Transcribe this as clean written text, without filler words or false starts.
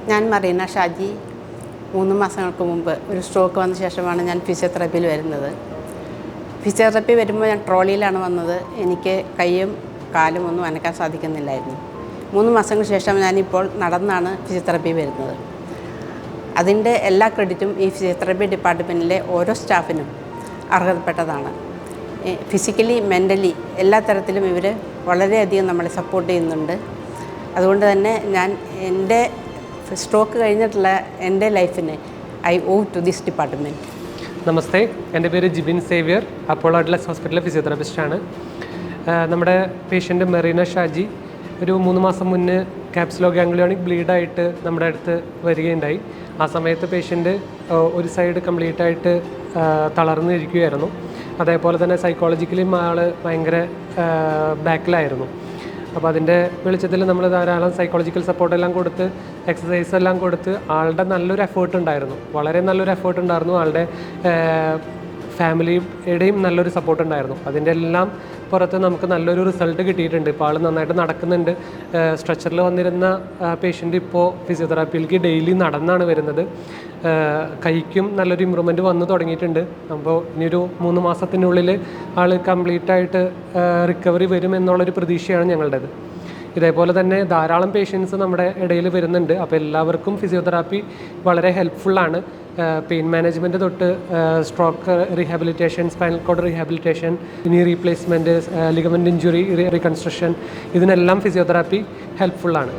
ഞാൻ മറീന ഷാജി 3 മാസങ്ങൾക്ക് മുമ്പ് ഒരു സ്ട്രോക്ക് വന്ന ശേഷമാണ് ഞാൻ ഫിസിയോതെറാപ്പിയിൽ വരുന്നത്. ഫിസിയോതെറാപ്പി വരുമ്പോൾ ഞാൻ ട്രോളിയിലാണ് വന്നത്. എനിക്ക് കൈയും കാലും ഒന്നും അനക്കാൻ സാധിക്കുന്നില്ലായിരുന്നു. 3 മാസങ്ങൾക്ക് ശേഷം ഞാനിപ്പോൾ നടന്നാണ് ഫിസിയോതെറാപ്പി വരുന്നത്. അതിൻ്റെ എല്ലാ ക്രെഡിറ്റും ഈ ഫിസിയോതെറാപ്പി ഡിപ്പാർട്ട്മെൻറ്റിലെ ഓരോ സ്റ്റാഫിനും അർഹതപ്പെട്ടതാണ്. ഫിസിക്കലി, മെൻ്റലി എല്ലാ തരത്തിലും ഇവർ വളരെയധികം നമ്മളെ സപ്പോർട്ട് ചെയ്യുന്നുണ്ട്. അതുകൊണ്ട് തന്നെ ഞാൻ എൻ്റെ സ്ട്രോക്ക് കഴിഞ്ഞിട്ടുള്ള എൻ്റെ ലൈഫിന് I owe to this department. നമസ്തേ, എൻ്റെ പേര് ജിബിൻ സേവ്യർ, അപ്പോളോ അഡ്ലസ് ഹോസ്പിറ്റലിലെ ഫിസിയോതെറാപ്പിസ്റ്റാണ്. നമ്മുടെ പേഷ്യൻ്റ് മെറീന ഷാജി ഒരു 3 മാസം മുന്നേ ക്യാപ്സുലോ ഗാംഗ്ലിയോണിക് ബ്ലീഡായിട്ട് നമ്മുടെ അടുത്ത് വരികയുണ്ടായി. ആ സമയത്ത് പേഷ്യൻ്റ് ഒരു സൈഡ് കംപ്ലീറ്റായിട്ട് തളർന്നിരിക്കുകയായിരുന്നു. അതേപോലെ തന്നെ സൈക്കോളജിക്കലിയും ആൾ ഭയങ്കര ബാക്കിലായിരുന്നു. അപ്പോൾ അതിൻ്റെ വെളിച്ചത്തിൽ നമ്മൾ ധാരാളം സൈക്കോളജിക്കൽ സപ്പോർട്ടെല്ലാം കൊടുത്ത് എക്സസൈസ് എല്ലാം കൊടുത്ത് ആളുടെ നല്ലൊരു എഫേർട്ട് ഉണ്ടായിരുന്നു, വളരെ നല്ലൊരു എഫേർട്ട് ഉണ്ടായിരുന്നു. ആളുടെ ഫാമിലിയുടെയും നല്ലൊരു സപ്പോർട്ട് ഉണ്ടായിരുന്നു. അതിൻ്റെ എല്ലാം പുറത്ത് നമുക്ക് നല്ലൊരു റിസൾട്ട് കിട്ടിയിട്ടുണ്ട്. ഇപ്പോൾ ആൾ നന്നായിട്ട് നടക്കുന്നുണ്ട്. സ്ട്രെച്ചറിൽ വന്നിരുന്ന പേഷ്യൻ്റ് ഇപ്പോൾ ഫിസിയോതെറാപ്പിയിലേക്ക് ഡെയിലി നടന്നാണ് വരുന്നത്. കൈക്കും നല്ലൊരു ഇമ്പ്രൂവ്മെൻറ്റ് വന്നു തുടങ്ങിയിട്ടുണ്ട്. അപ്പോൾ ഇനിയൊരു 3 മാസത്തിനുള്ളിൽ ആൾ കംപ്ലീറ്റായിട്ട് റിക്കവറി വരുമെന്നുള്ളൊരു പ്രതീക്ഷയാണ് ഞങ്ങളുടേത്. ഇതേപോലെ തന്നെ ധാരാളം പേഷ്യൻസ് നമ്മുടെ ഇടയിൽ വരുന്നുണ്ട്. അപ്പോൾ എല്ലാവർക്കും ഫിസിയോതെറാപ്പി വളരെ ഹെൽപ്ഫുള്ളാണ്. പെയിൻ മാനേജ്മെൻറ്റ് തൊട്ട് stroke rehabilitation, spinal cord rehabilitation, നീ റീപ്ലേസ്മെൻറ്റ്, ലിഗമെൻറ്റ് ഇഞ്ചുറി റീകൺസ്ട്രക്ഷൻ, ഇതിനെല്ലാം ഫിസിയോതെറാപ്പി ഹെൽപ്ഫുള്ളാണ്.